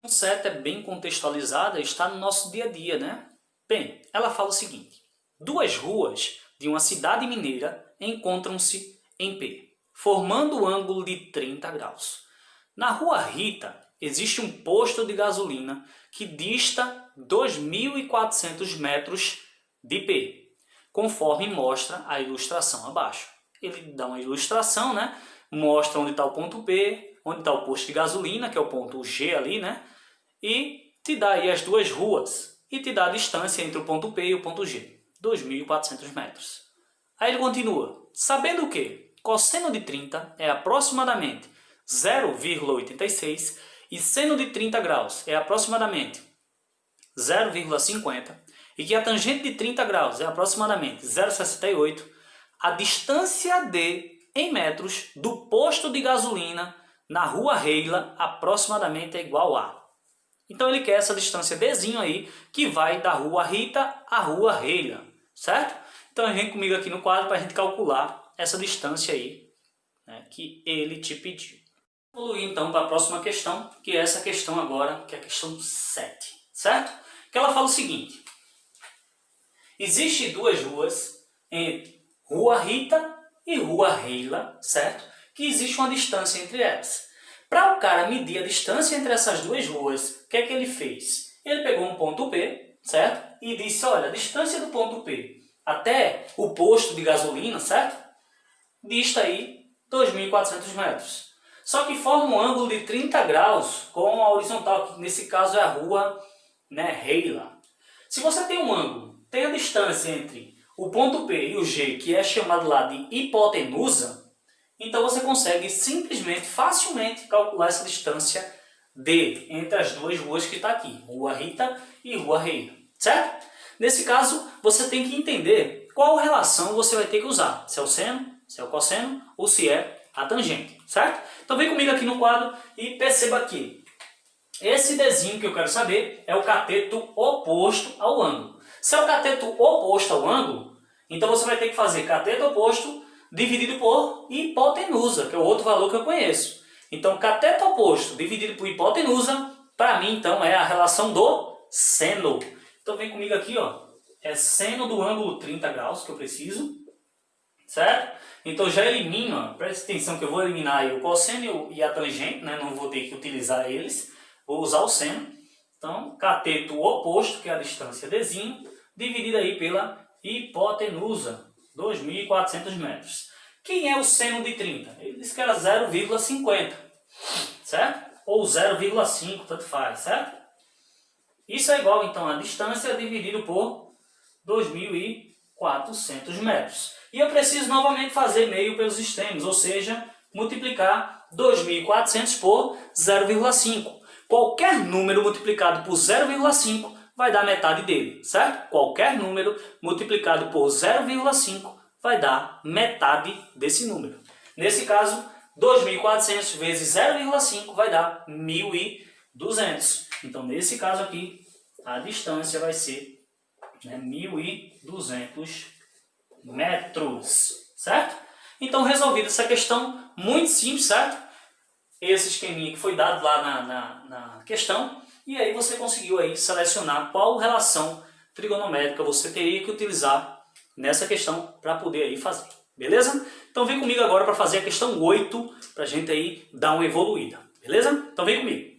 A 7 é bem contextualizada, está no nosso dia a dia, né? Bem, ela fala o seguinte: duas ruas de uma cidade mineira encontram-se em P, formando um ângulo de 30 graus. Na rua Rita, existe um posto de gasolina que dista 2.400 metros de P, conforme mostra a ilustração abaixo. Ele dá uma ilustração, né? Mostra onde está o ponto P, onde está o posto de gasolina, que é o ponto G ali, né? E te dá aí as duas ruas e te dá a distância entre o ponto P e o ponto G, 2.400 metros. Aí ele continua: sabendo que cosseno de 30 é aproximadamente 0,86 e seno de 30 graus é aproximadamente 0,50 e que a tangente de 30 graus é aproximadamente 0,68, a distância D em metros do posto de gasolina na rua Reila aproximadamente é igual a. Então ele quer essa distância Dzinho aí, que vai da rua Rita à rua Reila, certo? Então vem comigo aqui no quadro para a gente calcular essa distância aí, né, que ele te pediu. Vou evoluir então para a próxima questão, que é essa questão agora, que é a questão 7, certo? Que ela fala o seguinte: existem duas ruas entre rua Rita e rua Reila, certo? Que existe uma distância entre elas. Para o cara medir a distância entre essas duas ruas, o que é que ele fez? Ele pegou um ponto P, certo? E disse: olha, a distância do ponto P até o posto de gasolina, certo? Dista aí 2.400 metros. Só que forma um ângulo de 30 graus com a horizontal, que nesse caso é a rua, né, Reila. Se você tem um ângulo, tem a distância entre o ponto P e o G, que é chamado lá de hipotenusa, então você consegue simplesmente, facilmente calcular essa distância D entre as duas ruas que está aqui, Rua Rita e Rua Reila, certo? Nesse caso, você tem que entender qual relação você vai ter que usar, se é o seno, se é o cosseno ou se é a tangente, certo? Então vem comigo aqui no quadro e perceba aqui. Esse Dzinho que eu quero saber é o cateto oposto ao ângulo. Se é o cateto oposto ao ângulo, então você vai ter que fazer cateto oposto dividido por hipotenusa, que é o outro valor que eu conheço. Então, cateto oposto dividido por hipotenusa, para mim, então, é a relação do seno. Então, vem comigo aqui, ó. É seno do ângulo 30 graus que eu preciso, certo? Então, já elimino, ó, presta atenção que eu vou eliminar aí o cosseno e a tangente, né? Não vou ter que utilizar eles, vou usar o seno. Então, cateto oposto, que é a distância Dzinho, dividida aí pela hipotenusa, 2.400 metros. Quem é o seno de 30? Ele disse que era 0,50, certo? Ou 0,5, tanto faz, certo? Isso é igual, então, a distância dividido por 2.400 metros. E eu preciso novamente fazer meio pelos extremos, ou seja, multiplicar 2.400 por 0,5. Qualquer número multiplicado por 0,5 vai dar metade dele, certo? Qualquer número multiplicado por 0,5 vai dar metade desse número. Nesse caso, 2.400 vezes 0,5 vai dar 1.200. Então, nesse caso aqui, a distância vai ser, né, 1.200 metros, certo? Então, resolvida essa questão, muito simples, certo? Esse esqueminha que foi dado lá na questão. E aí você conseguiu aí selecionar qual relação trigonométrica você teria que utilizar nessa questão para poder aí fazer. Beleza? Então vem comigo agora para fazer a questão 8, para a gente aí dar uma evoluída. Beleza? Então vem comigo.